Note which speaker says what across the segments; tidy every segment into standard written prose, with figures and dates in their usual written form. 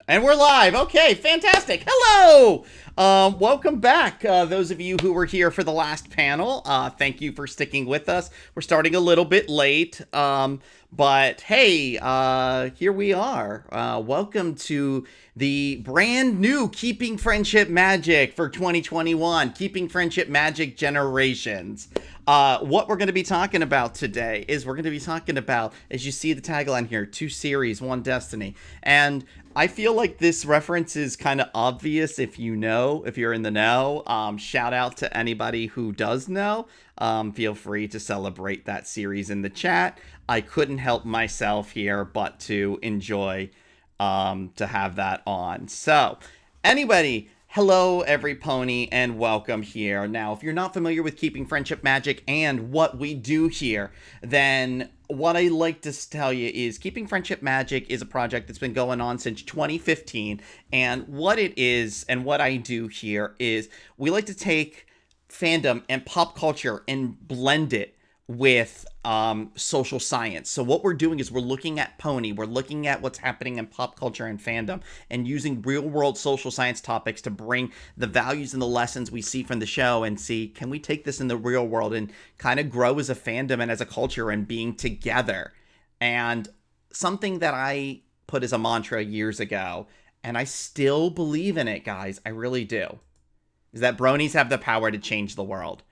Speaker 1: And we're live. Okay, fantastic. Hello. Welcome back. Those of you who were here for the last panel, thank you for sticking with us. We're starting a little bit late, but hey, here we are. Welcome to the brand new Keeping Friendship Magic for 2021, Keeping Friendship Magic Generations. What we're going to be talking about today is we're going to be talking about, as you see the tagline here, 2 series, 1 destiny. And I feel like this reference is kind of obvious if you know, if you're in the know. Shout out to anybody who does know. Feel free to celebrate that series in the chat. I couldn't help myself here but to enjoy to have that on. So, anybody, hello every pony and welcome here. Now, if you're not familiar with Keeping Friendship Magic and what we do here, then what I like to tell you is Keeping Friendship Magic is a project that's been going on since 2015, and what it is and what I do here is we like to take fandom and pop culture and blend it with social science. So what we're doing is we're looking at Pony, we're looking at what's happening in pop culture and fandom, and using real world social science topics to bring the values and the lessons we see from the show and see, can we take this in the real world and kind of grow as a fandom and as a culture and being together. And something that I put as a mantra years ago, and I still believe in it, guys, I really do, is that bronies have the power to change the world.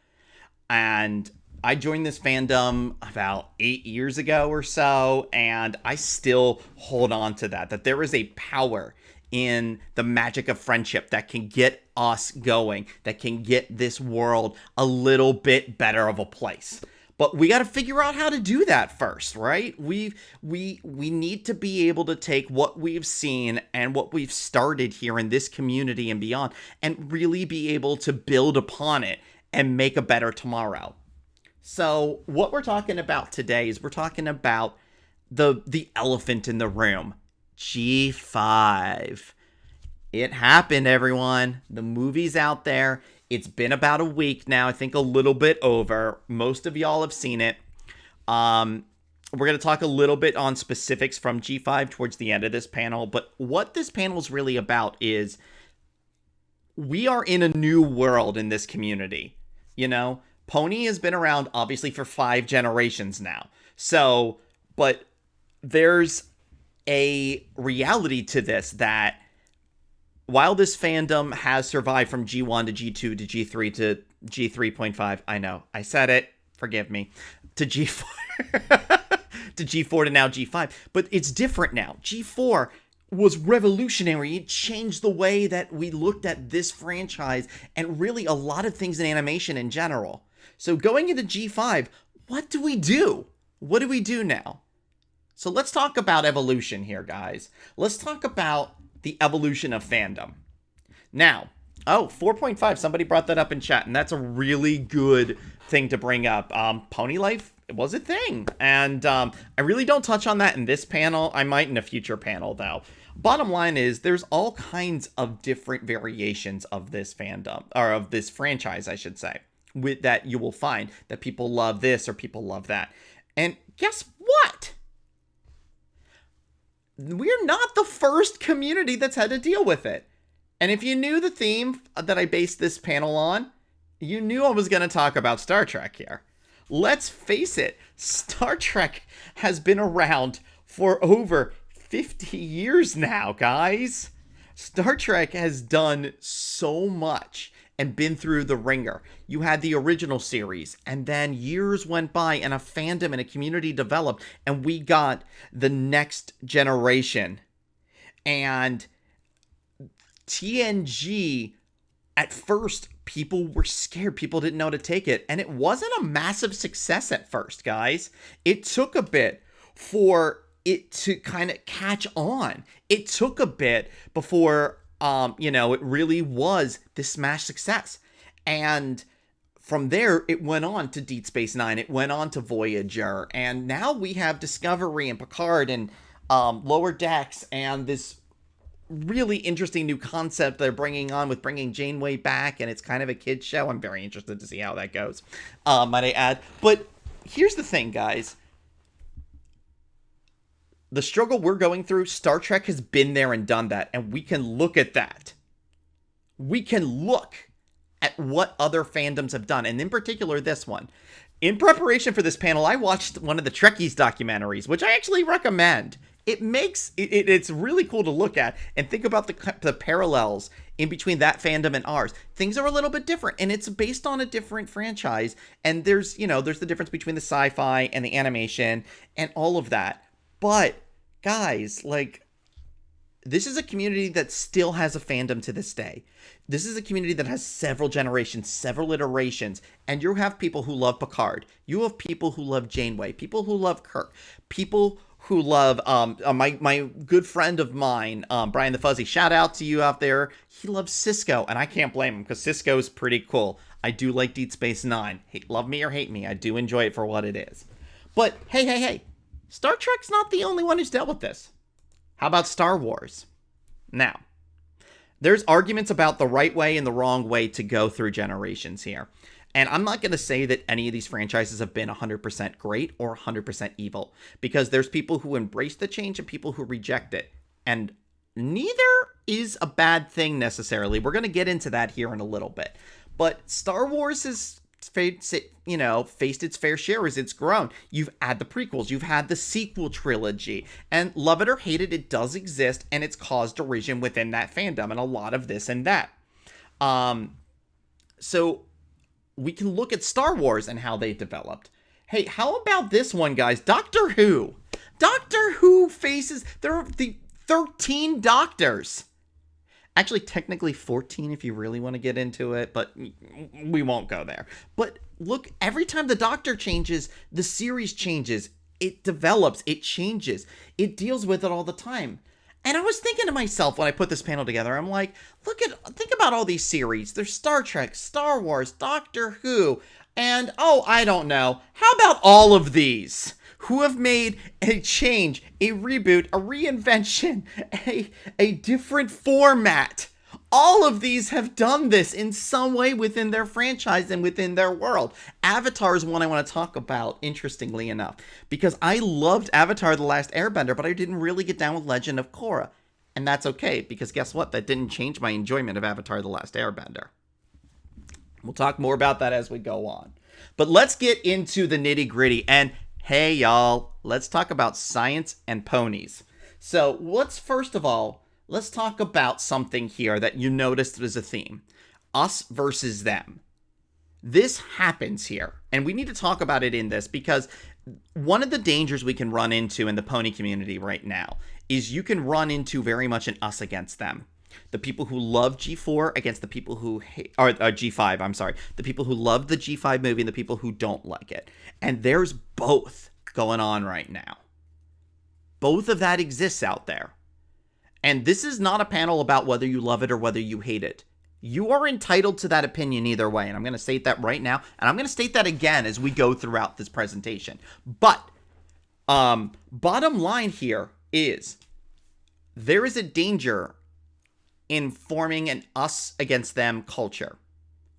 Speaker 1: And I joined this fandom about 8 years ago or so, and I still hold on to that there is a power in the magic of friendship that can get us going, that can get this world a little bit better of a place. But we got to figure out how to do that first, right? We need to be able to take what we've seen and what we've started here in this community and beyond, and really be able to build upon it and make a better tomorrow. So what we're talking about today is we're talking about the elephant in the room, G5. It happened, everyone. The movie's out there. It's been about a week now, I think a little bit over. Most of y'all have seen it. We're going to talk a little bit on specifics from G5 towards the end of this panel, but what this panel is really about is we are in a new world in this community, you know? Pony has been around, obviously, for 5 generations now. So, but there's a reality to this that while this fandom has survived from G1 to G2 to G3 to G3.5, I know, I said it, forgive me, to G4, to G4 to now G5, but it's different now. G4 was revolutionary. It changed the way that we looked at this franchise and really a lot of things in animation in general. So going into G5, what do we do? What do we do now? So let's talk about evolution here, guys. Let's talk about the evolution of fandom. Now, 4.5, somebody brought that up in chat, and that's a really good thing to bring up. Pony life was a thing, and I really don't touch on that in this panel. I might in a future panel, though. Bottom line is there's all kinds of different variations of this fandom, or of this franchise, I should say, with that you will find that people love this or people love that. And guess what? We're not the first community that's had to deal with it. And if you knew the theme that I based this panel on, you knew I was going to talk about Star Trek here. Let's face it, Star Trek has been around for over 50 years now, guys. Star Trek has done so much and been through the ringer. You had the original series, and then years went by and a fandom and a community developed, and we got the next generation. And TNG, at first, people were scared. People didn't know how to take it. And it wasn't a massive success at first, guys. It took a bit for it to kind of catch on. It took a bit before it really was this smash success. And from there, it went on to Deep Space Nine. It went on to Voyager. And now we have Discovery and Picard and Lower Decks and this really interesting new concept they're bringing on with bringing Janeway back. And it's kind of a kid's show. I'm very interested to see how that goes, might I add. But here's the thing, guys. the struggle we're going through, Star Trek has been there and done that, and we can look at that. We can look at what other fandoms have done, and in particular this one. In preparation for this panel, I watched one of the Trekkies documentaries, which I actually recommend. It's really cool to look at and think about the parallels in between that fandom and ours. Things are a little bit different, and it's based on a different franchise, and there's the difference between the sci-fi and the animation and all of that. But guys, like, this is a community that still has a fandom to this day. This is a community that has several generations, several iterations, and you have people who love Picard. You have people who love Janeway, people who love Kirk, people who love my good friend of mine, Brian the Fuzzy. Shout out to you out there. He loves Cisco, and I can't blame him because Cisco is pretty cool. I do like Deep Space Nine. Love me or hate me, I do enjoy it for what it is. But hey, Star Trek's not the only one who's dealt with this. How about Star Wars? Now, there's arguments about the right way and the wrong way to go through generations here. And I'm not going to say that any of these franchises have been 100% great or 100% evil, because there's people who embrace the change and people who reject it. And neither is a bad thing necessarily. We're going to get into that here in a little bit. But Star Wars has faced its fair share as it's grown. You've had the prequels, you've had the sequel trilogy, and love it or hate it, it does exist, and it's caused derision within that fandom and a lot of this and that. So we can look at Star Wars and how they developed. Hey, how about this one, guys? Doctor Who. Doctor Who faces, there are the 13 Doctors. Actually, technically 14 if you really want to get into it, but we won't go there. But look, every time the Doctor changes, the series changes. It develops, it changes. It deals with it all the time. And I was thinking to myself when I put this panel together, I'm like, think about all these series. There's Star Trek, Star Wars, Doctor Who, and I don't know. How about all of these? Who have made a change, a reboot, a reinvention, a different format. All of these have done this in some way within their franchise and within their world. Avatar is one I want to talk about, interestingly enough, because I loved Avatar: The Last Airbender, but I didn't really get down with Legend of Korra. And that's okay, because guess what? That didn't change my enjoyment of Avatar: The Last Airbender. We'll talk more about that as we go on. But let's get into the nitty-gritty. And hey, y'all, let's talk about science and ponies. So first of all, let's talk about something here that you noticed as a theme. Us versus them. This happens here, and we need to talk about it in this, because one of the dangers we can run into in the pony community right now is you can run into very much an us against them. The people who love G4 against the people who hate, or G5, I'm sorry. The people who love the G5 movie and the people who don't like it. And there's both going on right now. Both of that exists out there. And this is not a panel about whether you love it or whether you hate it. You are entitled to that opinion either way. And I'm going to state that right now. And I'm going to state that again as we go throughout this presentation. But bottom line here is there is a danger in forming an us against them culture.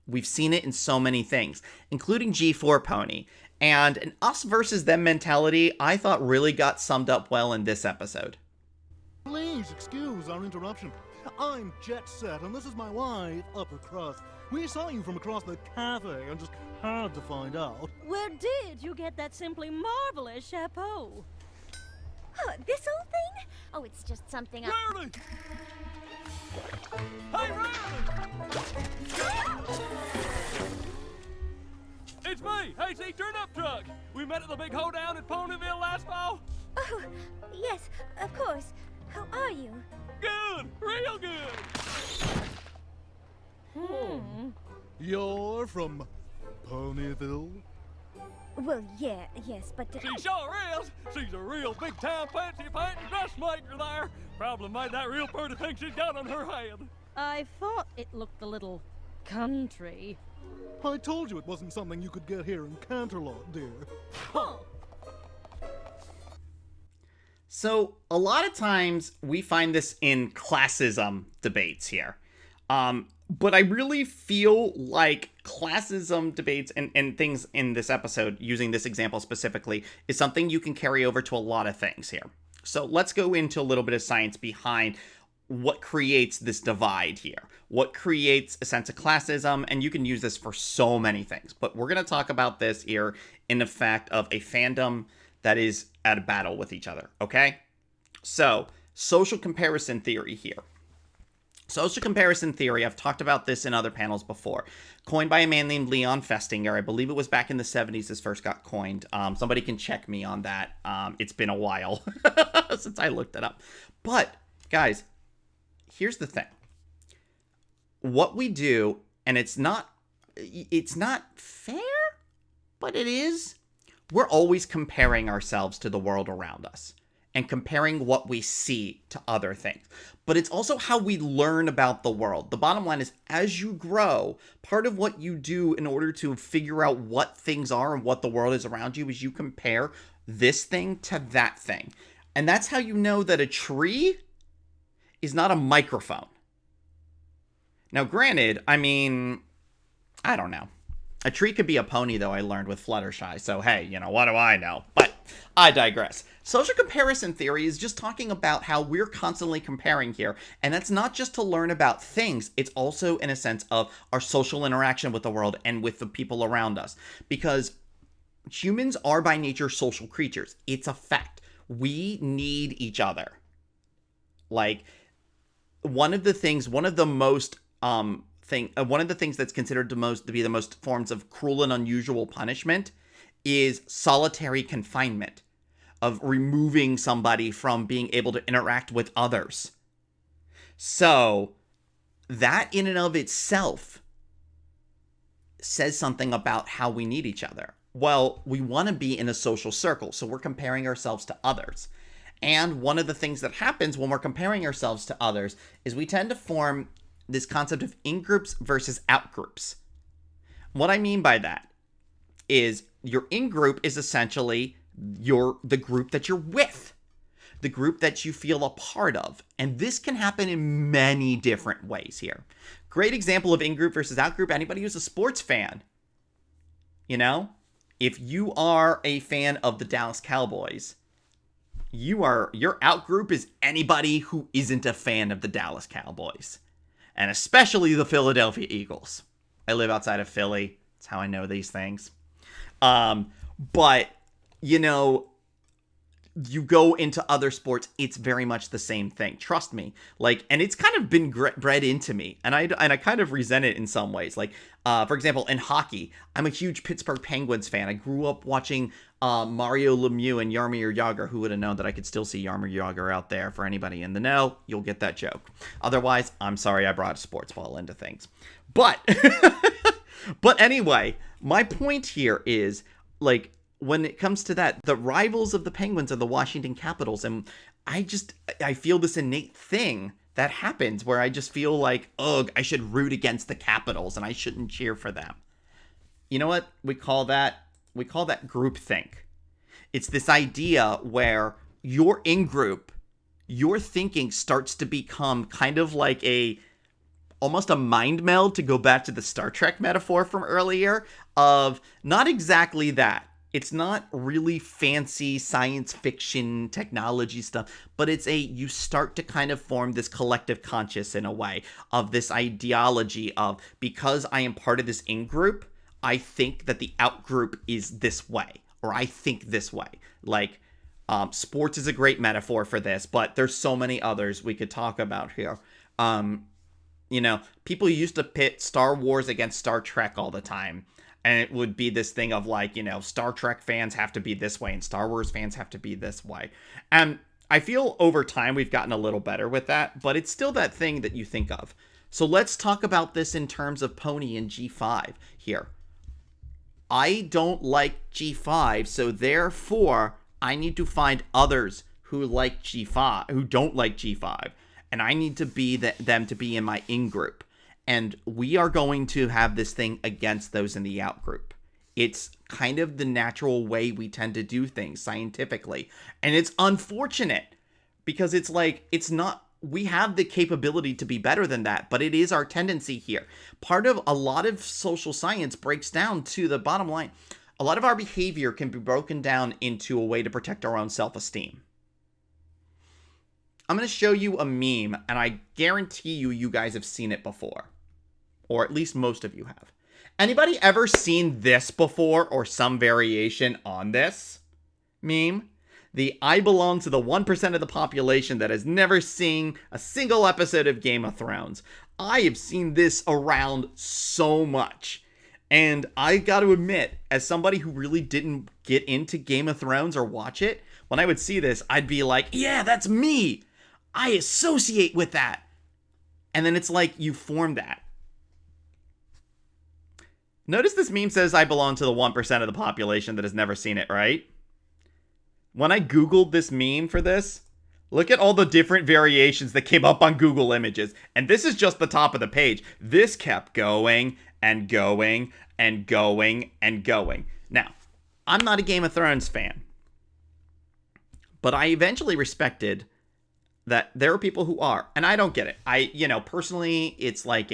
Speaker 1: We've seen it in so many things, including G4 Pony. And an us versus them mentality, I thought really got summed up well in this episode.
Speaker 2: Please excuse our interruption. I'm Jet Set, and this is my wife, Upper Crust. We saw you from across the cafe and just had to find out.
Speaker 3: Where did you get that simply marvelous chapeau?
Speaker 4: Oh, this old thing? Oh, it's just something I...
Speaker 2: Rarely! Hey, Rarely!
Speaker 5: It's me, H.C. Turn-Up Truck. We met at the big hoedown at Ponyville last fall.
Speaker 4: Oh, yes, of course. How are you?
Speaker 5: Good, real good.
Speaker 2: You're from Ponyville?
Speaker 4: Well, yes, but...
Speaker 5: She sure is. She's a real big-time fancy-pants dressmaker there. Probably made that real pretty thing she's got on her head.
Speaker 3: I thought it looked a little country.
Speaker 2: I told you it wasn't something you could get here in Canterlot, dear.
Speaker 3: Huh.
Speaker 1: So, a lot of times we find this in classism debates here. But I really feel like classism debates and things in this episode, using this example specifically, is something you can carry over to a lot of things here. So let's go into a little bit of science behind what creates this divide here, what creates a sense of classism, and you can use this for so many things. But we're going to talk about this here in the fact of a fandom that is at a battle with each other, okay? So, social comparison theory here. Social comparison theory, I've talked about this in other panels before. Coined by a man named Leon Festinger. I believe it was back in the 70s this first got coined. Somebody can check me on that. It's been a while since I looked it up. But, guys, here's the thing. What we do, and it's not fair, but it is. We're always comparing ourselves to the world around us and comparing what we see to other things. But it's also how we learn about the world. The bottom line is, as you grow, part of what you do in order to figure out what things are and what the world is around you is you compare this thing to that thing. And that's how you know that a tree is not a microphone. Now, granted, I mean, I don't know. A tree could be a pony, though, I learned with Fluttershy. So, hey, you know, what do I know? But I digress. Social comparison theory is just talking about how we're constantly comparing here. And that's not just to learn about things. It's also in a sense of our social interaction with the world and with the people around us. Because humans are by nature social creatures. It's a fact. We need each other. Like, one of the things that's considered to be the most forms of cruel and unusual punishment is solitary confinement, of removing somebody from being able to interact with others. So that in and of itself says something about how we need each other. Well, we want to be in a social circle, so we're comparing ourselves to others. And one of the things that happens when we're comparing ourselves to others is we tend to form this concept of in-groups versus out-groups. What I mean by that is your in-group is essentially the group that you're with, the group that you feel a part of. And this can happen in many different ways here. Great example of in-group versus out-group, anybody who's a sports fan. You know, if you are a fan of the Dallas Cowboys, your out-group is anybody who isn't a fan of the Dallas Cowboys. And especially the Philadelphia Eagles. I live outside of Philly. That's how I know these things. But, you know, you go into other sports, it's very much the same thing. Trust me. Like, and it's kind of been bred into me. And I kind of resent it in some ways. Like, for example, in hockey, I'm a huge Pittsburgh Penguins fan. I grew up watching Mario Lemieux and Jaromir Jagr. Who would have known that I could still see Jaromir Jagr out there? For anybody in the know, you'll get that joke. Otherwise, I'm sorry I brought a sports ball into things. But, but anyway, my point here is, like, when it comes to that, the rivals of the Penguins are the Washington Capitals. And I feel this innate thing that happens where I just feel like, ugh, I should root against the Capitals and I shouldn't cheer for them. You know what we call that? We call that groupthink. It's this idea where you're in group, your thinking starts to become kind of like almost a mind meld, to go back to the Star Trek metaphor from earlier, of not exactly that. It's not really fancy science fiction technology stuff, but it's you start to kind of form this collective conscious in a way of this ideology of, because I am part of this in-group, I think that the out-group is this way, or I think this way. Like, sports is a great metaphor for this, but there's so many others we could talk about here. You know, people used to pit Star Wars against Star Trek all the time. And it would be this thing of like, you know, Star Trek fans have to be this way and Star Wars fans have to be this way. And I feel over time we've gotten a little better with that, but it's still that thing that you think of. So let's talk about this in terms of Pony and G5 here. I don't like G5, so therefore I need to find others who like G5, who don't like G5. And I need to be them to be in my in-group. And we are going to have this thing against those in the out group. It's kind of the natural way we tend to do things scientifically. And it's unfortunate because it's like, it's not, we have the capability to be better than that, but it is our tendency here. Part of a lot of social science breaks down to the bottom line. A lot of our behavior can be broken down into a way to protect our own self-esteem. I'm going to show you a meme, and I guarantee you guys have seen it before. Or at least most of you have. Anybody ever seen this before, or some variation on this meme? The I belong to the 1% of the population that has never seen a single episode of Game of Thrones. I have seen this around so much. And I got to admit, as somebody who really didn't get into Game of Thrones or watch it, when I would see this, I'd be like, yeah, that's me. I associate with that. And then it's like you form that. Notice this meme says I belong to the 1% of the population that has never seen it, right? When I Googled this meme for this, look at all the different variations that came up on Google Images. And this is just the top of the page. This kept going and going and going and going. Now, I'm not a Game of Thrones fan. But I eventually respected that there are people who are. And I don't get it. Personally, it's like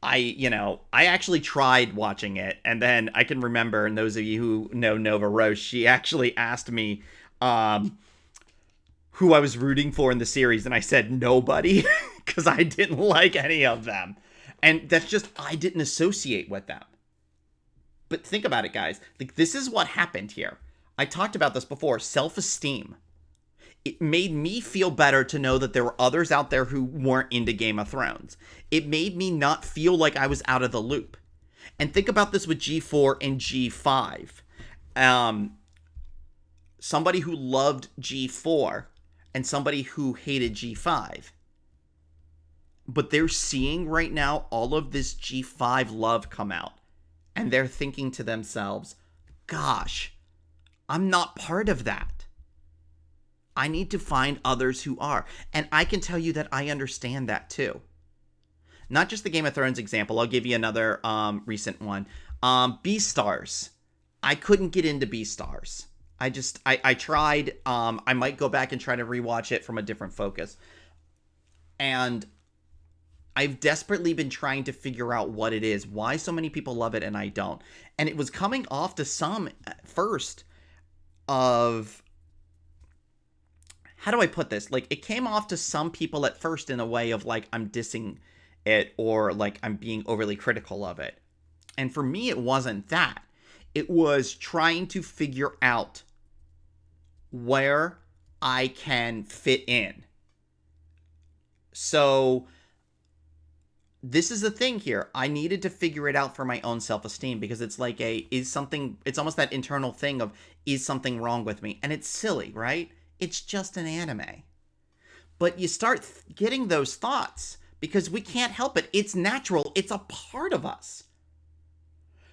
Speaker 1: I actually tried watching it. And then I can remember, and those of you who know Nova Roche, she actually asked me who I was rooting for in the series. And I said nobody, because I didn't like any of them. And that's just, I didn't associate with them. But think about it, guys. Like, this is what happened here. I talked about this before. Self-esteem. It made me feel better to know that there were others out there who weren't into Game of Thrones. It made me not feel like I was out of the loop. And think about this with G4 and G5. Somebody who loved G4 and somebody who hated G5. But they're seeing right now all of this G5 love come out. And they're thinking to themselves, gosh, I'm not part of that. I need to find others who are. And I can tell you that I understand that too. Not just the Game of Thrones example. I'll give you another recent one. Beastars. I couldn't get into Beastars. I tried. I might go back and try to rewatch it from a different focus. And I've desperately been trying to figure out what it is. Why so many people love it and I don't. And it was coming off to some at first of... How do I put this? Like, it came off to some people at first in a way of, like, I'm dissing it or, like, I'm being overly critical of it. And for me, it wasn't that. It was trying to figure out where I can fit in. So, this is the thing here. I needed to figure it out for my own self-esteem because it's like it's almost that internal thing of, is something wrong with me? And it's silly, right? It's just an anime. But you start getting those thoughts because we can't help it. It's natural. It's a part of us.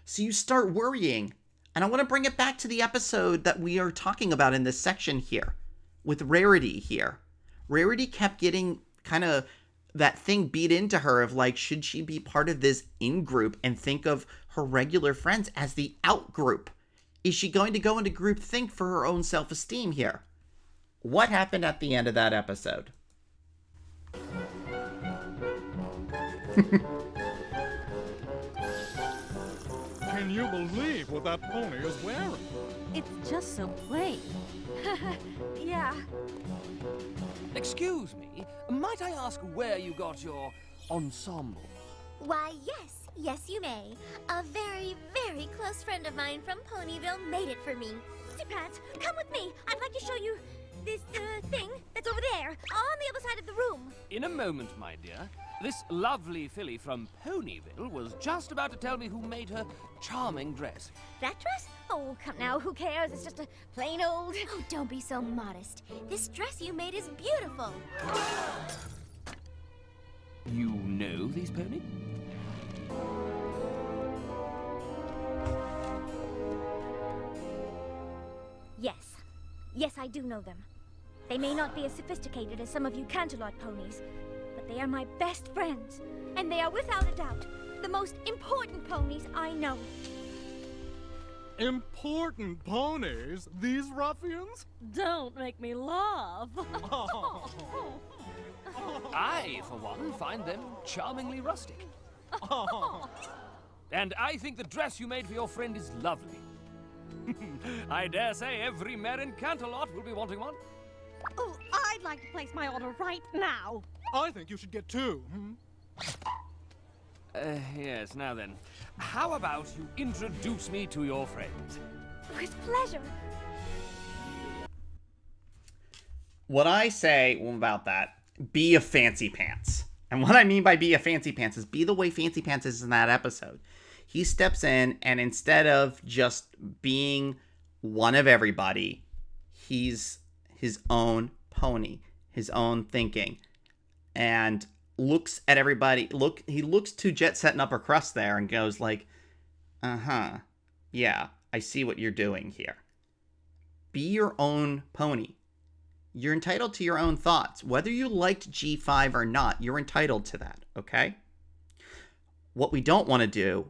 Speaker 1: So you start worrying. And I want to bring it back to the episode that we are talking about in this section here with Rarity here. Rarity kept getting kind of that thing beat into her of like, should she be part of this in-group and think of her regular friends as the out-group? Is she going to go into group think for her own self-esteem here? What happened at the end of that episode?
Speaker 2: Can you believe what that pony is wearing?
Speaker 3: It's just so plain.
Speaker 4: Yeah.
Speaker 6: Excuse me, might I ask where you got your ensemble?
Speaker 4: Why, yes. Yes, you may. A very, very close friend of mine from Ponyville made it for me. Pat, come with me. I'd like to show you this thing that's over there, on the other side of the room.
Speaker 6: In a moment, my dear. This lovely filly from Ponyville was just about to tell me who made her charming dress.
Speaker 4: That dress? Oh, come now, who cares? It's just a plain old... Oh, don't be so modest. This dress you made is beautiful.
Speaker 6: You know these ponies?
Speaker 4: Yes. Yes, I do know them. They may not be as sophisticated as some of you Canterlot ponies, but they are my best friends, and they are without a doubt the most important ponies I know.
Speaker 2: Important ponies? These ruffians?
Speaker 3: Don't make me laugh.
Speaker 6: I, for one, find them charmingly rustic. And I think the dress you made for your friend is lovely. I dare say every mare in Canterlot will be wanting one.
Speaker 3: Oh, I'd like to place my order right now.
Speaker 2: I think you should get two.
Speaker 6: Yes, now then. How about you introduce me to your friends?
Speaker 4: With pleasure.
Speaker 1: What I say about that, be a fancy pants. And what I mean by be a fancy pants is be the way Fancy Pants is in that episode. He steps in, and instead of just being one of everybody, he's his own pony, his own thinking, and looks at everybody. He looks to Jet Set and Upper Crust there and goes like, yeah, I see what you're doing here. Be your own pony. You're entitled to your own thoughts. Whether you liked G5 or not, you're entitled to that, okay? What we don't want to do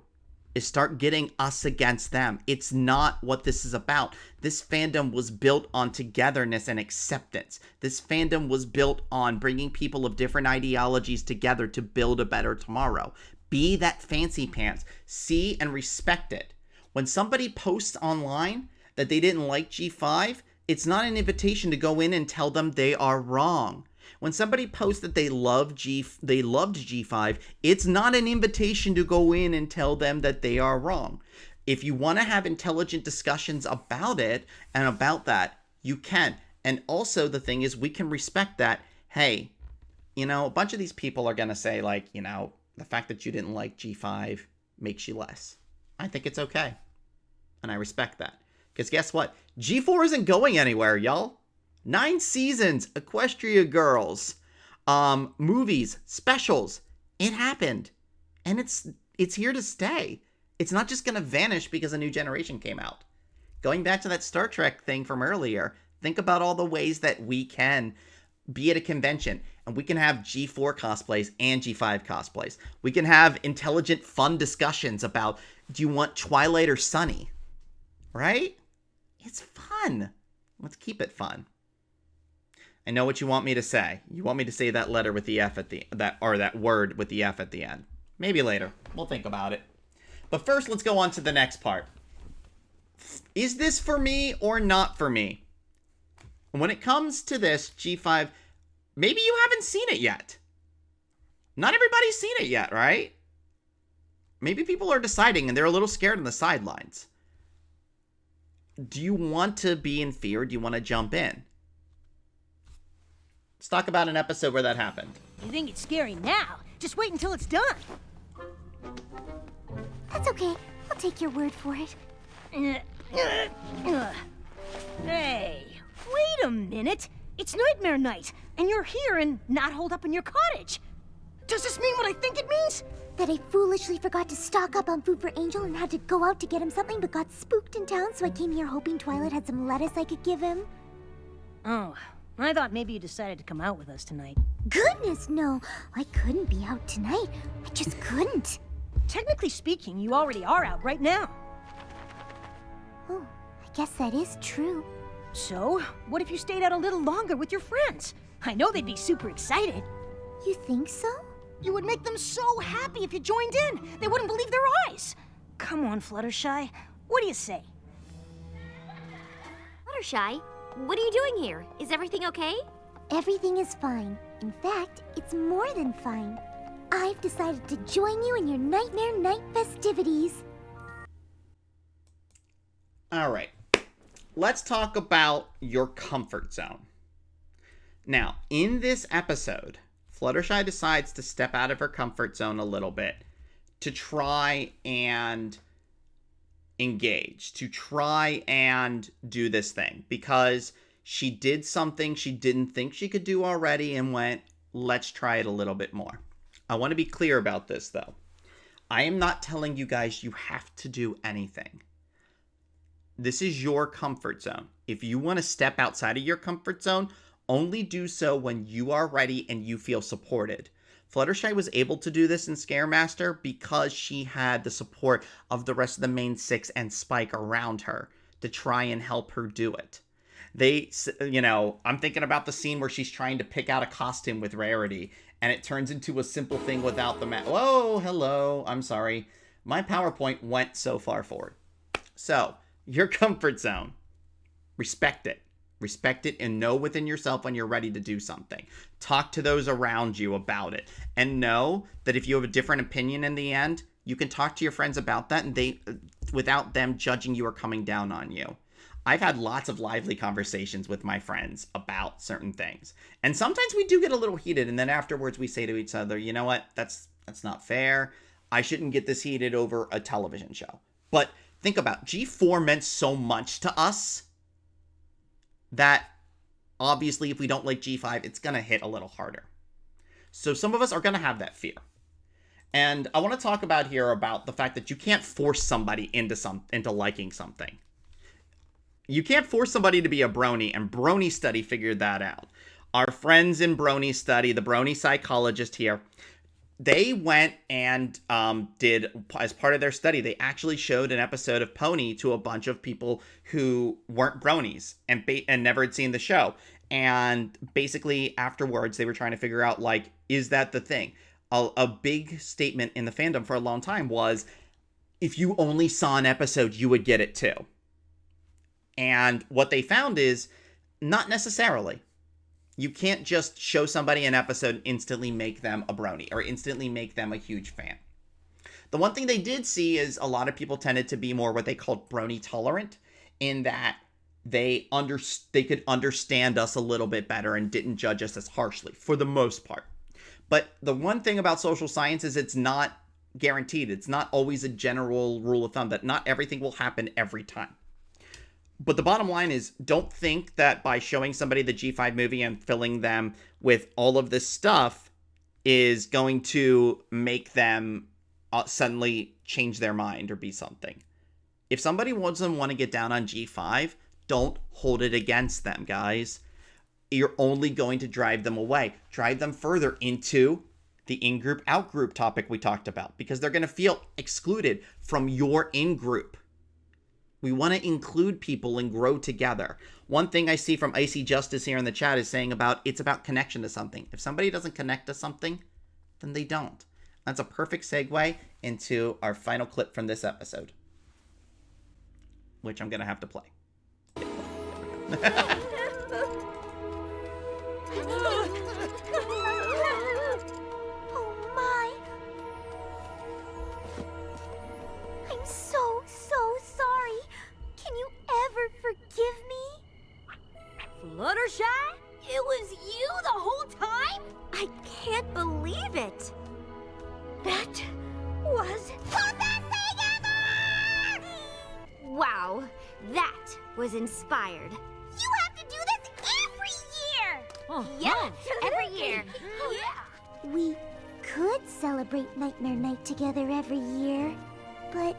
Speaker 1: is start getting us against them. It's not what this is about. This fandom was built on togetherness and acceptance. This fandom was built on bringing people of different ideologies together to build a better tomorrow. Be that fancy pants. See and respect it. When somebody posts online that they didn't like G5, it's not an invitation to go in and tell them they are wrong. When somebody posts that they loved G5, it's not an invitation to go in and tell them that they are wrong. If you want to have intelligent discussions about it and about that, you can. And also the thing is, we can respect that. Hey, a bunch of these people are going to say like, the fact that you didn't like G5 makes you less. I think it's okay. And I respect that. Because guess what? G4 isn't going anywhere, y'all. 9 seasons, Equestria Girls, movies, specials. It happened. And it's here to stay. It's not just going to vanish because a new generation came out. Going back to that Star Trek thing from earlier, think about all the ways that we can be at a convention and we can have G4 cosplays and G5 cosplays. We can have intelligent, fun discussions about, do you want Twilight or Sunny? Right? It's fun. Let's keep it fun. I know what you want me to say. You want me to say that letter with the F at that word with the F at the end. Maybe later. We'll think about it. But first, let's go on to the next part. Is this for me or not for me? When it comes to this, G5, maybe you haven't seen it yet. Not everybody's seen it yet, right? Maybe people are deciding and they're a little scared on the sidelines. Do you want to be in fear? Do you want to jump in? Let's talk about an episode where that happened.
Speaker 3: You think it's scary now? Just wait until it's done.
Speaker 4: That's okay. I'll take your word for it.
Speaker 3: Hey, wait a minute. It's Nightmare Night, and you're here and not holed up in your cottage. Does this mean what I think it means?
Speaker 4: That I foolishly forgot to stock up on food for Angel and had to go out to get him something but got spooked in town, so I came here hoping Twilight had some lettuce I could give him.
Speaker 3: Oh, I thought maybe you decided to come out with us tonight.
Speaker 4: Goodness, no. I couldn't be out tonight. I just couldn't.
Speaker 3: Technically speaking, you already are out right now.
Speaker 4: Oh, I guess that is true.
Speaker 3: So, what if you stayed out a little longer with your friends? I know they'd be super excited.
Speaker 4: You think so?
Speaker 3: You would make them so happy if you joined in. They wouldn't believe their eyes. Come on, Fluttershy. What do you say?
Speaker 4: Fluttershy, what are you doing here? Is everything okay? Everything is fine. In fact, it's more than fine. I've decided to join you in your Nightmare Night festivities.
Speaker 1: All right. Let's talk about your comfort zone. Now, in this episode, Fluttershy decides to step out of her comfort zone a little bit to try and engage, to try and do this thing, because she did something she didn't think she could do already and went, let's try it a little bit more. I want to be clear about this, though. I am not telling you guys you have to do anything. This is your comfort zone. If you want to step outside of your comfort zone, only do so when you are ready and you feel supported. Fluttershy was able to do this in Scaremaster because she had the support of the rest of the main 6 and Spike around her to try and help her do it. I'm thinking about the scene where she's trying to pick out a costume with Rarity, and it turns into a simple thing without the Whoa, hello, I'm sorry. My PowerPoint went so far forward. So, your comfort zone. Respect it. Respect it and know within yourself when you're ready to do something. Talk to those around you about it. And know that if you have a different opinion in the end, you can talk to your friends about that and without them judging you or coming down on you. I've had lots of lively conversations with my friends about certain things. And sometimes we do get a little heated, and then afterwards we say to each other, you know what, that's not fair. I shouldn't get this heated over a television show. But think about it. G4 meant so much to us that obviously if we don't like G5, it's going to hit a little harder. So some of us are going to have that fear. And I want to talk about here about the fact that you can't force somebody into liking something. You can't force somebody to be a brony, and Brony Study figured that out. Our friends in Brony Study, the Brony psychologist here, they went and did, as part of their study, they actually showed an episode of Pony to a bunch of people who weren't bronies and never had seen the show. And basically afterwards, they were trying to figure out, like, is that the thing? A big statement in the fandom for a long time was, if you only saw an episode, you would get it too. And what they found is, not necessarily. You can't just show somebody an episode and instantly make them a brony or instantly make them a huge fan. The one thing they did see is a lot of people tended to be more what they called brony tolerant, in that they could understand us a little bit better and didn't judge us as harshly for the most part. But the one thing about social science is it's not guaranteed. It's not always a general rule of thumb that not everything will happen every time. But the bottom line is, don't think that by showing somebody the G5 movie and filling them with all of this stuff is going to make them suddenly change their mind or be something. If somebody doesn't want to get down on G5, don't hold it against them, guys. You're only going to drive them away. Drive them further into the in-group, out-group topic we talked about, because they're going to feel excluded from your in-group. We want to include people and grow together. One thing I see from Icy Justice here in the chat is saying it's about connection to something. If somebody doesn't connect to something, then they don't. That's a perfect segue into our final clip from this episode, which I'm going to have to play.
Speaker 4: Oh my. I'm so sorry. Can you ever forgive me?
Speaker 3: Fluttershy? It was you the whole time?
Speaker 4: I can't believe it.
Speaker 3: That was...
Speaker 4: The best thing ever! Wow, that was inspired. You have to do this every year!
Speaker 3: Yeah,
Speaker 4: every year.
Speaker 3: Yeah.
Speaker 7: We could celebrate Nightmare Night together every year, but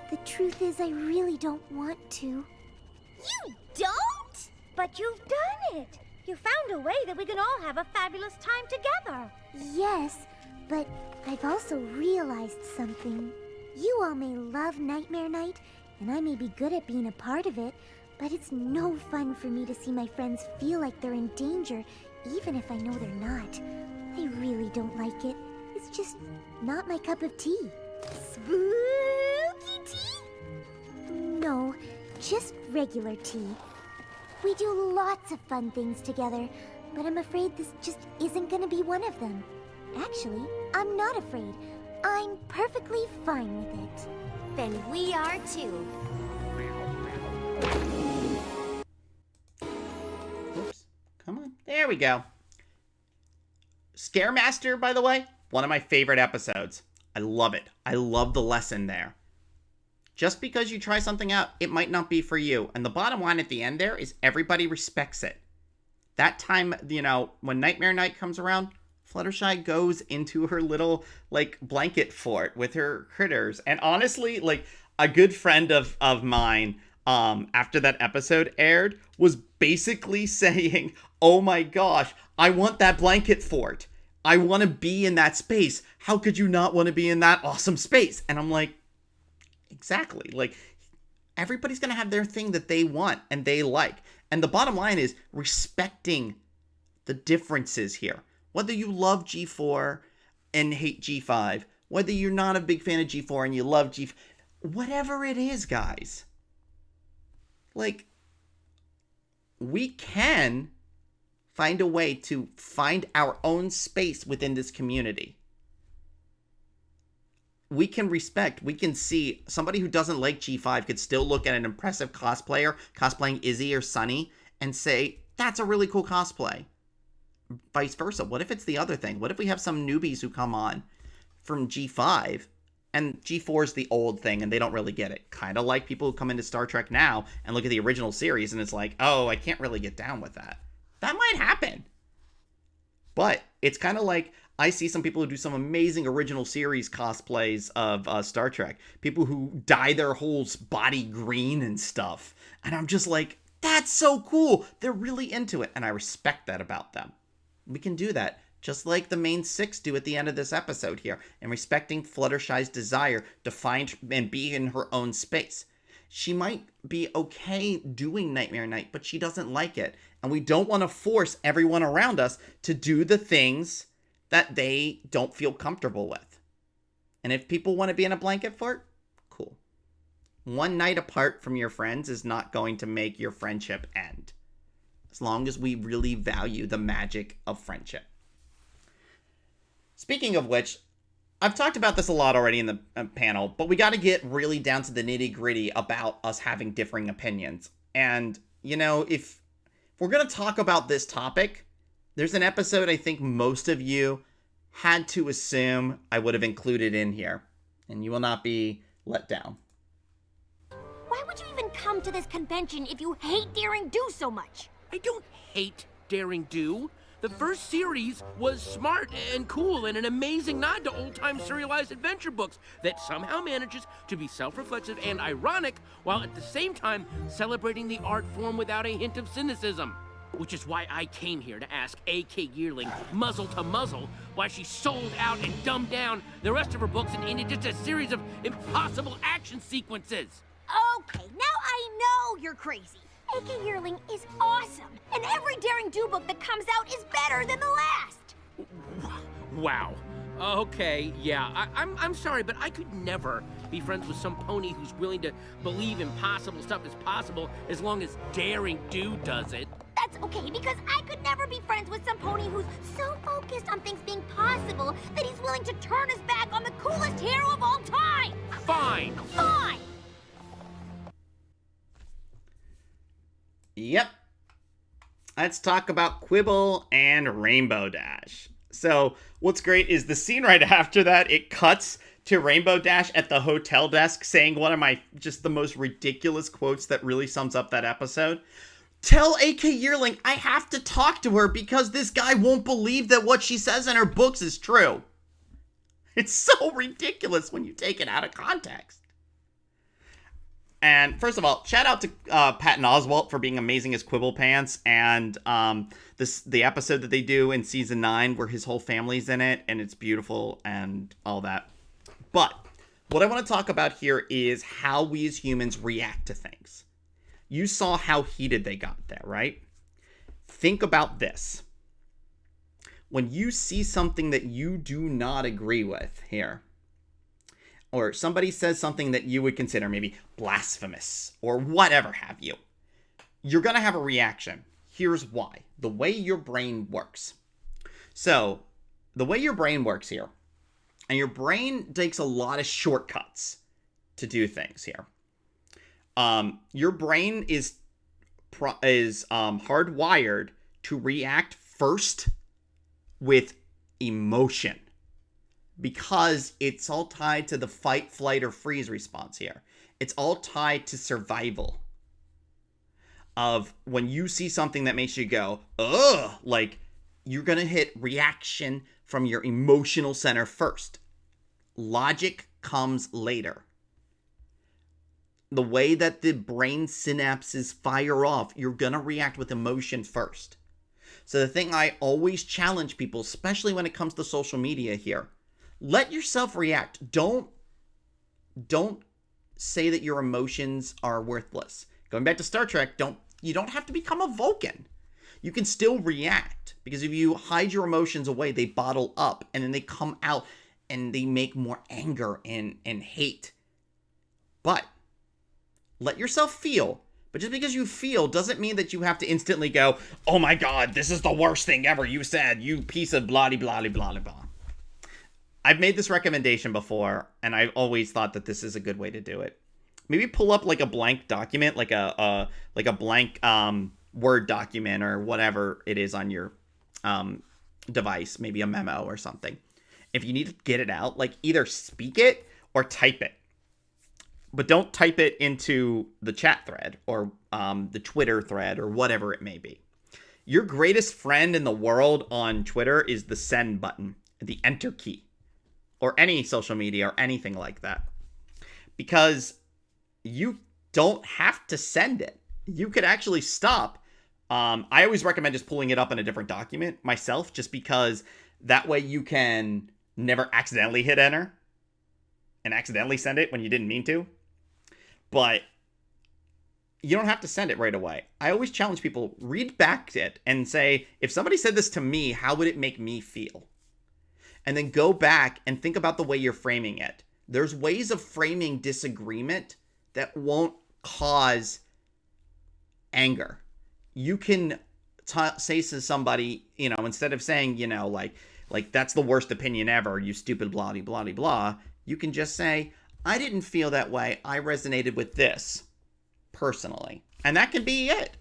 Speaker 7: the truth is I really don't want to.
Speaker 4: You don't?
Speaker 3: But you've done it. You found a way that we can all have a fabulous time together.
Speaker 7: Yes, but I've also realized something. You all may love Nightmare Night, and I may be good at being a part of it, but it's no fun for me to see my friends feel like they're in danger, even if I know they're not. I really don't like it. It's just not my cup of tea.
Speaker 4: Spooky tea?
Speaker 7: No, just regular tea. We do lots of fun things together, but I'm afraid this just isn't gonna be one of them. Actually, I'm not afraid. I'm perfectly fine with it.
Speaker 4: Then we are too.
Speaker 1: Oops. Come on. There we go. Scaremaster, by the way, one of my favorite episodes. I love it. I love the lesson there. Just because you try something out, it might not be for you. And the bottom line at the end there is everybody respects it. That time, when Nightmare Night comes around, Fluttershy goes into her little, blanket fort with her critters. And honestly, a good friend of mine, after that episode aired, was basically saying, oh my gosh, I want that blanket fort. I want to be in that space. How could you not want to be in that awesome space? And I'm like, exactly. Everybody's going to have their thing that they want and they like. And the bottom line is respecting the differences here. Whether you love G4 and hate G5, whether you're not a big fan of G4 and you love G5, whatever it is, guys. we can find a way to find our own space within this community. We can see somebody who doesn't like G5 could still look at an impressive cosplayer cosplaying Izzy or Sunny and say, that's a really cool cosplay. Vice versa. What if it's the other thing? What if we have some newbies who come on from G5 and G4 is the old thing and they don't really get it? Kind of like people who come into Star Trek now and look at the original series and it's like, oh, I can't really get down with that. That might happen. But it's kind of like, I see some people who do some amazing original series cosplays of Star Trek. People who dye their whole body green and stuff. And I'm just like, that's so cool. They're really into it. And I respect that about them. We can do that. Just like the main six do at the end of this episode here. And respecting Fluttershy's desire to find and be in her own space. She might be okay doing Nightmare Night, but she doesn't like it. And we don't want to force everyone around us to do the things that they don't feel comfortable with. And if people want to be in a blanket fort, cool. One night apart from your friends is not going to make your friendship end. As long as we really value the magic of friendship. Speaking of which, I've talked about this a lot already in the panel, but we got to get really down to the nitty-gritty about us having differing opinions. And, you know, if we're going to talk about this topic, there's an episode I think most of you had to assume I would have included in here, and you will not be let down.
Speaker 4: Why would you even come to this convention if you hate Daring Do so much?
Speaker 6: I don't hate Daring Do. The first series was smart and cool and an amazing nod to old-time serialized adventure books that somehow manages to be self-reflexive and ironic while at the same time celebrating the art form without a hint of cynicism. Which is why I came here to ask A.K. Yearling, muzzle to muzzle, why she sold out and dumbed down the rest of her books into just a series of impossible action sequences.
Speaker 4: Okay, now I know you're crazy. A.K. Yearling is awesome, and every Daring Do book that comes out is better than the last.
Speaker 6: Wow. Okay, yeah, I'm sorry, but I could never be friends with some pony who's willing to believe impossible stuff is possible as long as Daring Do does it.
Speaker 4: That's okay, because I could never be friends with some pony who's so focused on things being possible that he's willing to turn his back on the coolest hero of all time!
Speaker 6: Fine!
Speaker 4: Fine!
Speaker 1: Yep. Let's talk about Quibble and Rainbow Dash. So, what's great is the scene right after that, it cuts to Rainbow Dash at the hotel desk saying one of my, just the most ridiculous quotes that really sums up that episode. Tell A.K. Yearling I have to talk to her because this guy won't believe that what she says in her books is true. It's so ridiculous when you take it out of context. And first of all, shout out to Patton Oswalt for being amazing as Quibble Pants, and the episode that they do in season 9 where his whole family's in it, and it's beautiful and all that. But what I want to talk about here is how we as humans react to things. You saw how heated they got there, right? Think about this. When you see something that you do not agree with here, or somebody says something that you would consider maybe blasphemous or whatever have you, you're going to have a reaction. Here's why. The way your brain works. So, the way your brain works here, and your brain takes a lot of shortcuts to do things here. Your brain is hardwired to react first with emotion, because it's all tied to the fight, flight, or freeze response here. It's all tied to survival. Of when you see something that makes you go, ugh, like you're gonna hit reaction from your emotional center first. Logic comes later. The way that the brain synapses fire off, you're gonna react with emotion first. So the thing I always challenge people, especially when it comes to social media here, let yourself react. Don't say that your emotions are worthless. Going back to Star Trek, you don't have to become a Vulcan. You can still react, because if you hide your emotions away, they bottle up and then they come out and they make more anger and hate. But let yourself feel, But just because you feel doesn't mean that you have to instantly go, oh my god, this is the worst thing ever you said, you piece of blah blah blah blah blah. I've made this recommendation before, and I've always thought that this is a good way to do it. Maybe pull up like a blank document, like a blank Word document or whatever it is on your device, maybe a memo or something. If you need to get it out, like either speak it or type it. But don't type it into the chat thread or the Twitter thread or whatever it may be. Your greatest friend in the world on Twitter is the send button, the enter key, or any social media or anything like that. Because you don't have to send it. You could actually stop. I always recommend just pulling it up in a different document myself, just because that way you can never accidentally hit enter and accidentally send it when you didn't mean to. But you don't have to send it right away. I always challenge people, read back it and say, if somebody said this to me, how would it make me feel? And then go back and think about the way you're framing it. There's ways of framing disagreement that won't cause anger. You can say to somebody, instead of saying, like that's the worst opinion ever, you stupid blah, blah, blah, blah, you can just say, I didn't feel that way. I resonated with this personally. And that can be it.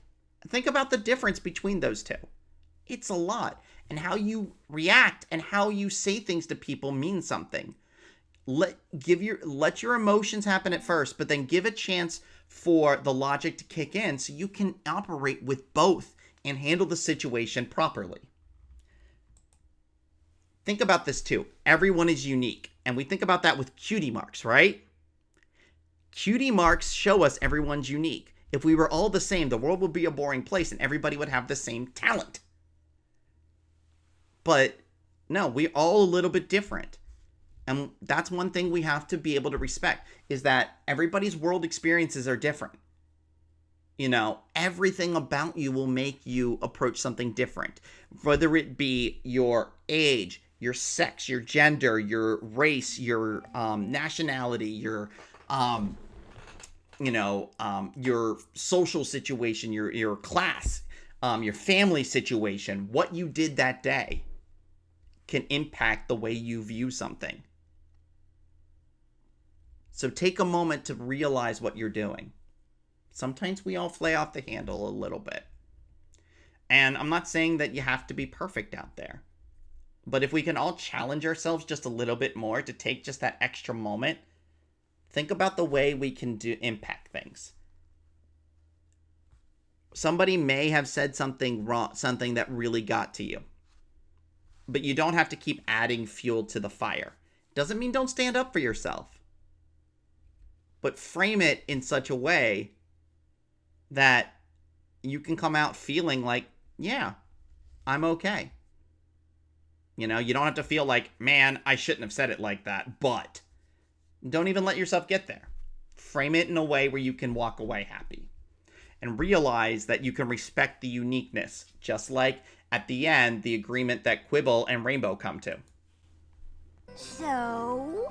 Speaker 1: Think about the difference between those two. It's a lot. And how you react and how you say things to people means something. Let your emotions happen at first, but then give a chance for the logic to kick in so you can operate with both and handle the situation properly. Think about this too. Everyone is unique. And we think about that with cutie marks, right? Cutie marks show us everyone's unique. If we were all the same, the world would be a boring place and everybody would have the same talent. But no, we're all a little bit different. And that's one thing we have to be able to respect, is that everybody's world experiences are different. Everything about you will make you approach something different. Whether it be your age, your sex, your gender, your race, your nationality, your social situation, your class, your family situation, what you did that day can impact the way you view something. So take a moment to realize what you're doing. Sometimes we all fly off the handle a little bit. And I'm not saying that you have to be perfect out there. But if we can all challenge ourselves just a little bit more to take just that extra moment, think about the way we can impact things. Somebody may have said something wrong, something that really got to you. But you don't have to keep adding fuel to the fire. Doesn't mean don't stand up for yourself. But frame it in such a way that you can come out feeling like, yeah, I'm okay. You don't have to feel like, man, I shouldn't have said it like that, but don't even let yourself get there. Frame it in a way where you can walk away happy. And realize that you can respect the uniqueness, just like at the end, the agreement that Quibble and Rainbow come to.
Speaker 7: So,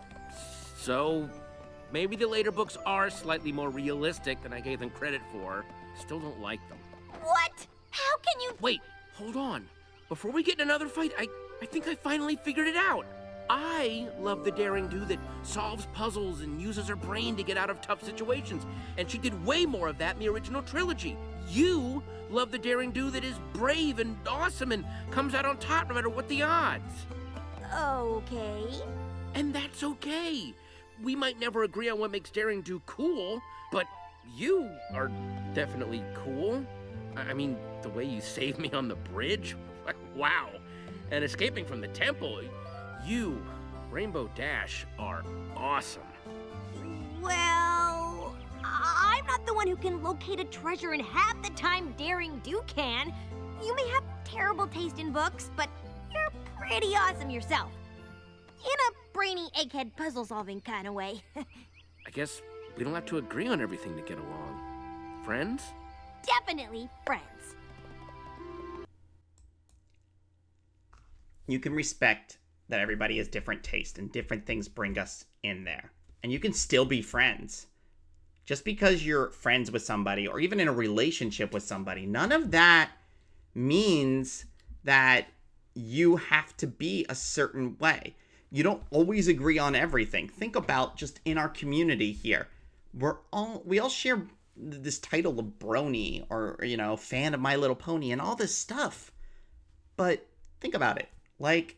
Speaker 6: maybe the later books are slightly more realistic than I gave them credit for. Still don't like them.
Speaker 4: What? How can you...
Speaker 6: Wait, hold on. Before we get in another fight, I think I finally figured it out. I love the daring do that solves puzzles and uses her brain to get out of tough situations, and she did way more of that in the original trilogy. You love the daring do that is brave and awesome and comes out on top no matter what the odds.
Speaker 4: Okay.
Speaker 6: And that's okay. We might never agree on what makes daring do cool, but you are definitely cool. I mean, the way you saved me on the bridge, wow. And escaping from the temple, you, Rainbow Dash, are awesome.
Speaker 4: Well, I'm not the one who can locate a treasure in half the time Daring Do can. You may have terrible taste in books, but you're pretty awesome yourself. In a brainy egghead puzzle-solving kind of way.
Speaker 6: I guess we don't have to agree on everything to get along. Friends?
Speaker 4: Definitely friends.
Speaker 1: You can respect that everybody has different taste and different things bring us in there. And you can still be friends. just because you're friends with somebody or even in a relationship with somebody, none of that means that you have to be a certain way. You don't always agree on everything. Think about just in our community here. We all share this title of brony or, fan of My Little Pony and all this stuff. But think about it. Like,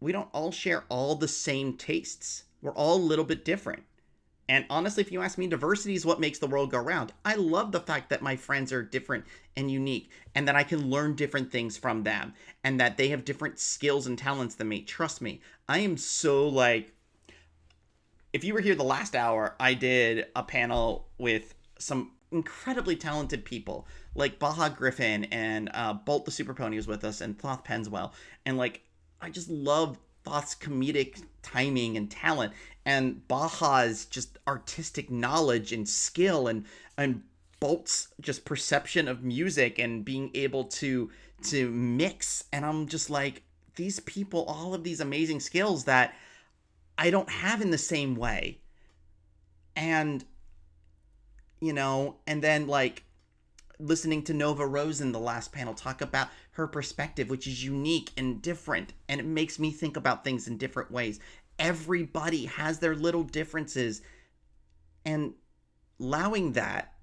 Speaker 1: we don't all share all the same tastes. We're all a little bit different. And honestly, if you ask me, diversity is what makes the world go round. I love the fact that my friends are different and unique and that I can learn different things from them and that they have different skills and talents than me. Trust me, I am so if you were here the last hour, I did a panel with some incredibly talented people like Baja Griffin and Bolt the Super Pony was with us and Thoth Penswell. And I just love Thoth's comedic timing and talent and Baja's just artistic knowledge and skill and Bolt's just perception of music and being able to mix. And I'm just like, these people, all of these amazing skills that I don't have in the same way. And, and then listening to Nova Rose in the last panel talk about her perspective, which is unique and different, and it makes me think about things in different ways. Everybody has their little differences, and allowing that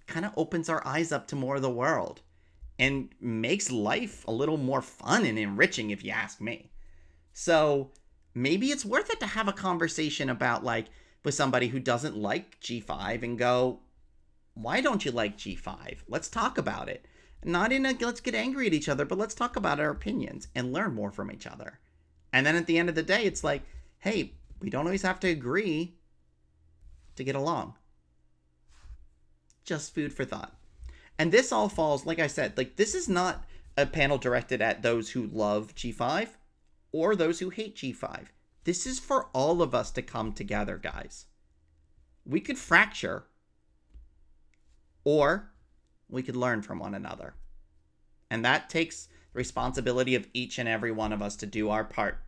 Speaker 1: kind of opens our eyes up to more of the world and makes life a little more fun and enriching, if you ask me. So maybe it's worth it to have a conversation about with somebody who doesn't like G5 and go, why don't you like G5? Let's talk about it. Not in let's get angry at each other, but let's talk about our opinions and learn more from each other. And then at the end of the day, it's hey, we don't always have to agree to get along. Just food for thought. And this all falls, like I said, this is not a panel directed at those who love G5 or those who hate G5. This is for all of us to come together, guys. We could fracture, or we could learn from one another. And that takes the responsibility of each and every one of us to do our part.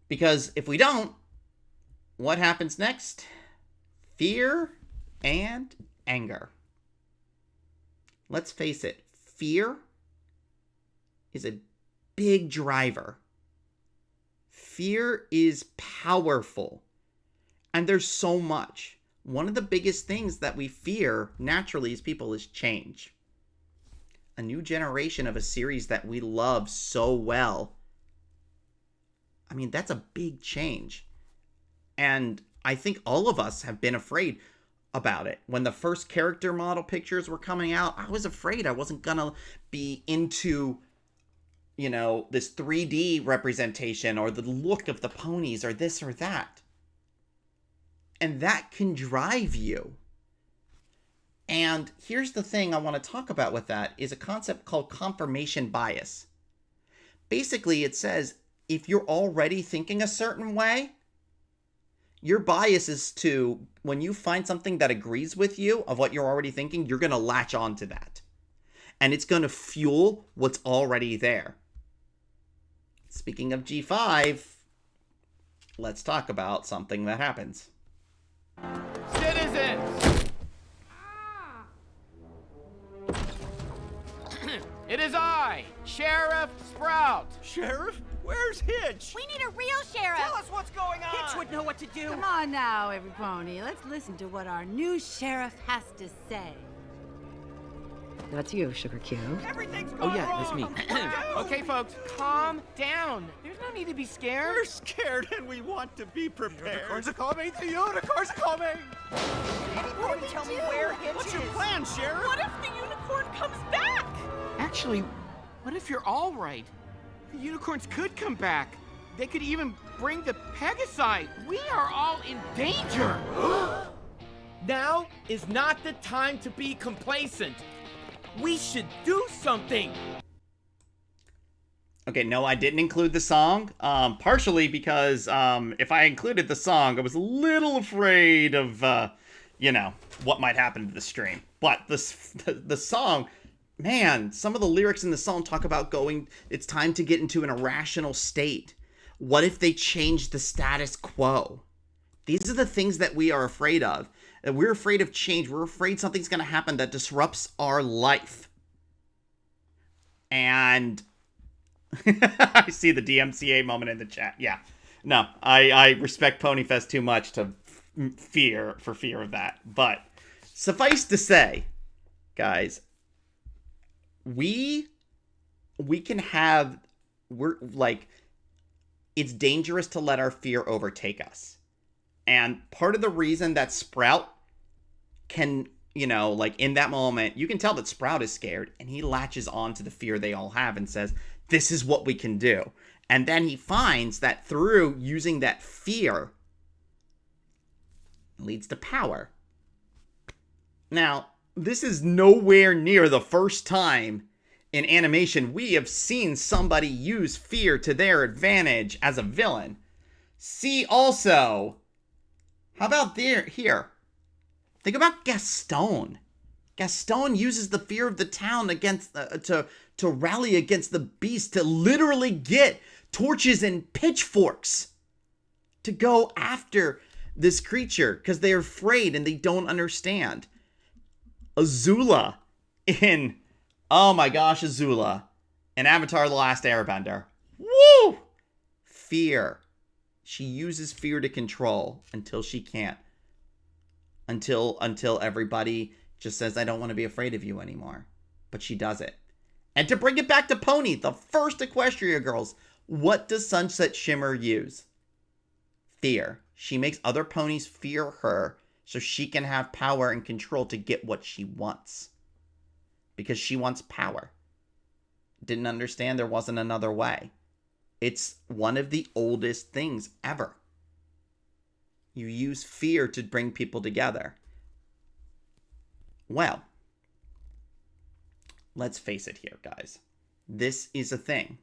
Speaker 1: Because if we don't, what happens next? Fear and anger. Let's face it, fear is a big driver. Fear is powerful. And there's so much. One of the biggest things that we fear naturally as people is change. A new generation of a series that we love so well. I mean, that's a big change. And I think all of us have been afraid about it. When the first character model pictures were coming out, I was afraid I wasn't gonna be into, this 3D representation or the look of the ponies or this or that. And that can drive you. And here's the thing I want to talk about with that is a concept called confirmation bias. Basically, it says if you're already thinking a certain way, your bias is to, when you find something that agrees with you of what you're already thinking, you're going to latch on to that. And it's going to fuel what's already there. Speaking of G5, let's talk about something that happens.
Speaker 8: Citizens! It is I, Sheriff Sprout.
Speaker 2: Sheriff? Where's Hitch?
Speaker 4: We need a real sheriff.
Speaker 8: Tell us what's going on.
Speaker 9: Hitch would know what to do.
Speaker 10: Come on now, every pony. Let's listen to what our new sheriff has to say.
Speaker 9: That's you, Sugar Cube.
Speaker 8: Everything's
Speaker 6: Oh
Speaker 8: gone
Speaker 6: yeah,
Speaker 8: wrong.
Speaker 6: that's me.
Speaker 8: Okay, folks, calm down. There's no need to be scared.
Speaker 2: We're scared and we want to be prepared.
Speaker 8: Unicorns are coming. The unicorns are coming.
Speaker 9: Everyone tell me where Hitch
Speaker 2: What's your plan, Sheriff?
Speaker 9: What if the unicorn comes back?
Speaker 8: Actually, what if you're all right? The unicorns could come back. They could even bring the Pegasi. We are all in danger.
Speaker 11: Now is not the time to be complacent. We should do something.
Speaker 1: Okay, no, I didn't include the song, partially because if I included the song, I was a little afraid of, what might happen to the stream. But the song, man, some of the lyrics in the song talk about it's time to get into an irrational state. What if they change the status quo? These are the things that we are afraid of. That we're afraid of change. We're afraid something's going to happen that disrupts our life. And I see the DMCA moment in the chat. Yeah. No, I respect PonyFest too much to fear of that. But suffice to say, guys, we can have, it's dangerous to let our fear overtake us. And part of the reason that Sprout can, in that moment, you can tell that Sprout is scared, and he latches on to the fear they all have and says, this is what we can do. And then he finds that through using that fear leads to power. Now, this is nowhere near the first time in animation we have seen somebody use fear to their advantage as a villain. See also, how about here? Think about Gaston. Gaston uses the fear of the town against to rally against the beast, to literally get torches and pitchforks to go after this creature because they're afraid and they don't understand. Azula in Azula in Avatar: The Last Airbender. Woo! Fear. She uses fear to control until she can't. Until everybody just says, I don't want to be afraid of you anymore. But she does it. And to bring it back to Pony, the first Equestria girls, what does Sunset Shimmer use? Fear. She makes other ponies fear her so she can have power and control to get what she wants. Because she wants power. Didn't understand there wasn't another way. It's one of the oldest things ever. You use fear to bring people together. Well, let's face it here, guys. This is a thing.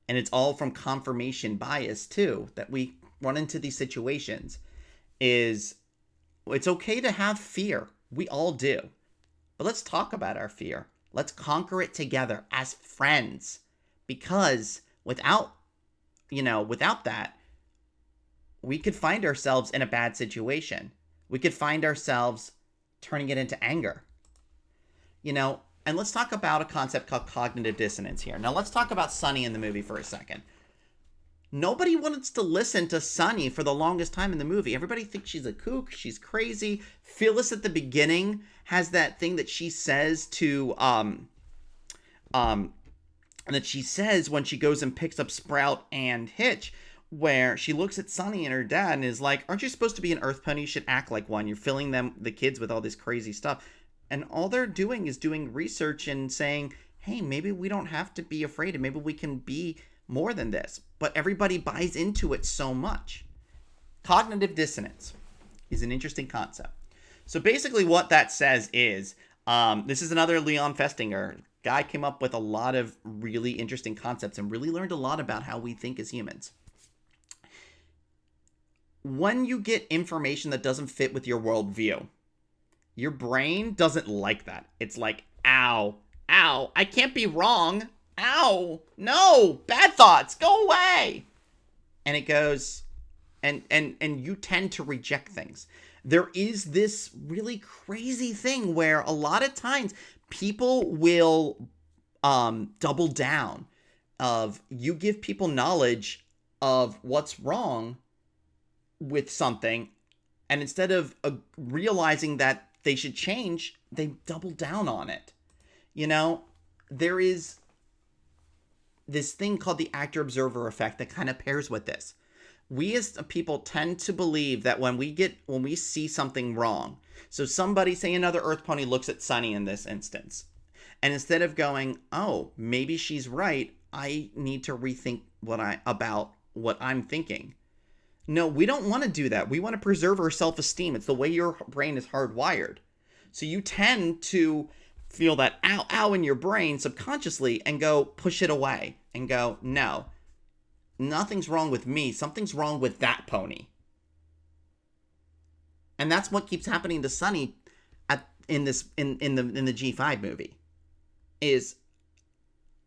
Speaker 1: And it's all from confirmation bias, too, that we run into these situations. It's okay to have fear. We all do. But let's talk about our fear. Let's conquer it together as friends. Because without that, we could find ourselves in a bad situation. We could find ourselves turning it into anger. And let's talk about a concept called cognitive dissonance here. Now, let's talk about Sunny in the movie for a second. Nobody wants to listen to Sunny for the longest time in the movie. Everybody thinks she's a kook, she's crazy. Phyllis at the beginning has that thing that she says to, that she says when she goes and picks up Sprout and Hitch, where she looks at Sunny and her dad and is like, aren't you supposed to be an earth pony? You should act like one. You're filling the kids with all this crazy stuff. And all they're doing is doing research and saying, hey, maybe we don't have to be afraid and maybe we can be more than this. But everybody buys into it so much. Cognitive dissonance is an interesting concept. So basically what that says is, this is another Leon Festinger. Guy came up with a lot of really interesting concepts and really learned a lot about how we think as humans. When you get information that doesn't fit with your worldview, your brain doesn't like that. It's like, ow, I can't be wrong. Ow, no, bad thoughts, go away. And it goes, and you tend to reject things. There is this really crazy thing where a lot of times people will double down of, you give people knowledge of what's wrong with something, and instead of realizing that they should change, they double down on it. There is this thing called the actor-observer effect that kind of pairs with this. We as people tend to believe that when we see something wrong, so somebody, say another Earth pony, looks at Sunny in this instance, and instead of going, oh, maybe she's right, I need to rethink about what I'm thinking. No, we don't want to do that. We want to preserve our self-esteem. It's the way your brain is hardwired. So you tend to feel that ow in your brain subconsciously and go push it away and go, no, nothing's wrong with me. Something's wrong with that pony. And that's what keeps happening to Sunny in the G5 movie. It's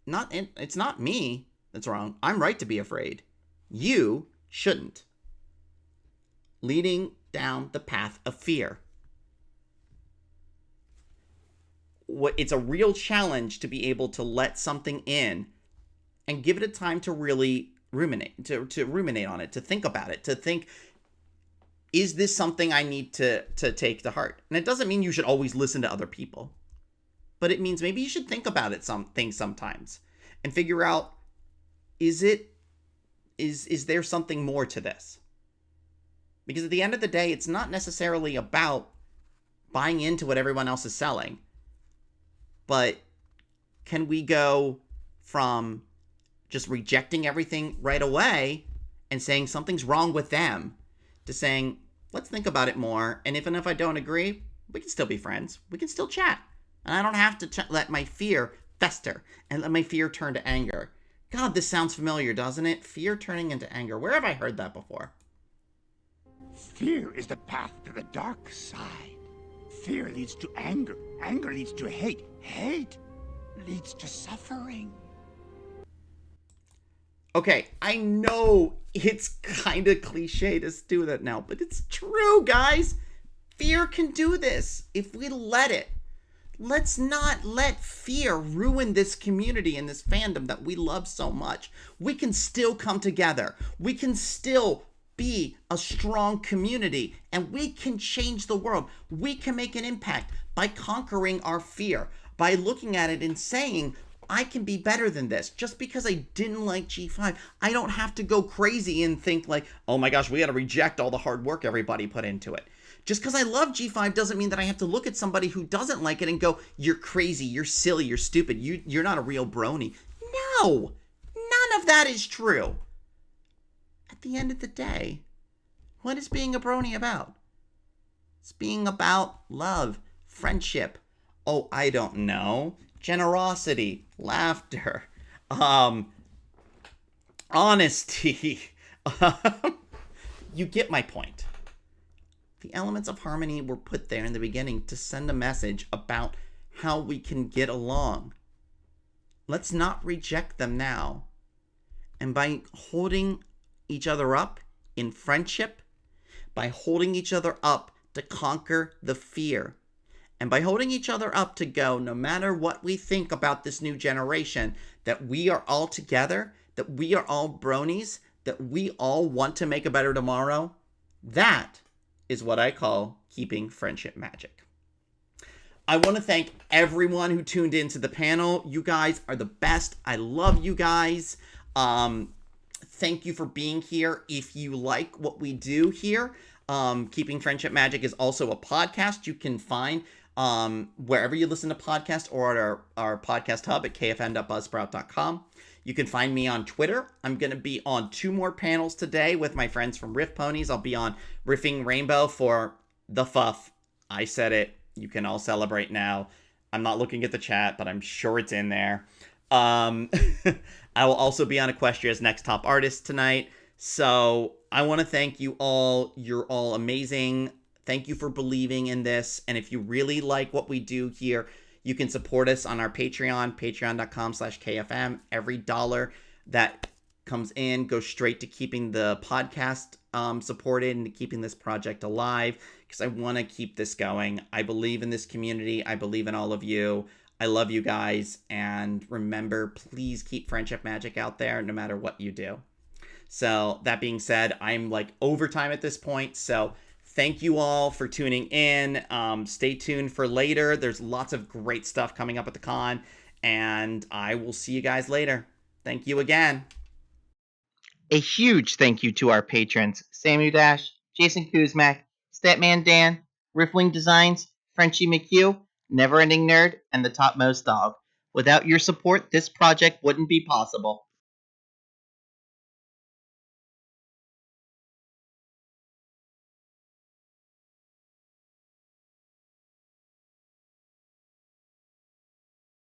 Speaker 1: not me that's wrong. I'm right to be afraid. You shouldn't. leading down the path of fear. It's a real challenge to be able to let something in and give it a time to really ruminate, to ruminate on it, to think about it, to think, is this something I need to take to heart? And it doesn't mean you should always listen to other people, but it means maybe you should think about it sometimes and figure out, is there something more to this? Because at the end of the day, it's not necessarily about buying into what everyone else is selling, but can we go from just rejecting everything right away and saying something's wrong with them to saying, let's think about it more, and if I don't agree, we can still be friends. We can still chat. And I don't have to let my fear fester and let my fear turn to anger. God, this sounds familiar, doesn't it? Fear turning into anger. Where have I heard that before?
Speaker 12: Fear is the path to the dark side. Fear leads to anger. Anger leads to hate. Hate leads to suffering.
Speaker 1: Okay, I know it's kind of cliche to do that now, but it's true, guys. Fear can do this if we let it. Let's not let fear ruin this community and this fandom that we love so much. We can still come together. We can still be a strong community, and we can change the world. We can make an impact by conquering our fear, by looking at it and saying, I can be better than this. Just because I didn't like G5, I don't have to go crazy and think like, oh my gosh, we got to reject all the hard work everybody put into it. Just because I love G5 doesn't mean that I have to look at somebody who doesn't like it and go, you're crazy, you're silly, you're stupid, you're not a real brony. No, none of that is true. At the end of the day, what is being a brony about? It's being about love, friendship, oh, I don't know, generosity, laughter, honesty. You get my point. The elements of harmony were put there in the beginning to send a message about how we can get along. Let's not reject them now. And by holding each other up in friendship, by holding each other up to conquer the fear, and by holding each other up to go, no matter what we think about this new generation, that we are all together, that we are all bronies, that we all want to make a better tomorrow, that is what I call keeping friendship magic. I want to thank everyone who tuned into the panel. You guys are the best. I love you guys. Thank you for being here. If you like what we do here, Keeping Friendship Magic is also a podcast you can find wherever you listen to podcasts or at our podcast hub at kfn.buzzsprout.com. You can find me on Twitter. I'm going to be on 2 more panels today with my friends from Rift Ponies. I'll be on Riffing Rainbow for the Fuff. I said it. You can all celebrate now. I'm not looking at the chat, but I'm sure it's in there. I will also be on Equestria's Next Top Artist tonight. So I want to thank you all. You're all amazing. Thank you for believing in this. And if you really like what we do here, you can support us on our Patreon, patreon.com/KFM. Every dollar that comes in goes straight to keeping the podcast supported and to keeping this project alive, because I want to keep this going. I believe in this community. I believe in all of you. I love you guys. And remember, please keep friendship magic out there no matter what you do. So that being said, I'm like overtime at this point. So thank you all for tuning in. Stay tuned for later. There's lots of great stuff coming up at the con, and I will see you guys later. Thank you again. A huge thank you to our patrons, SamuDash, Jason Kuzmak, Statman Dan, Riftwing Designs, Frenchie McHugh, NeverendingNerd, and TheTopMostDog. Without your support, this project wouldn't be possible.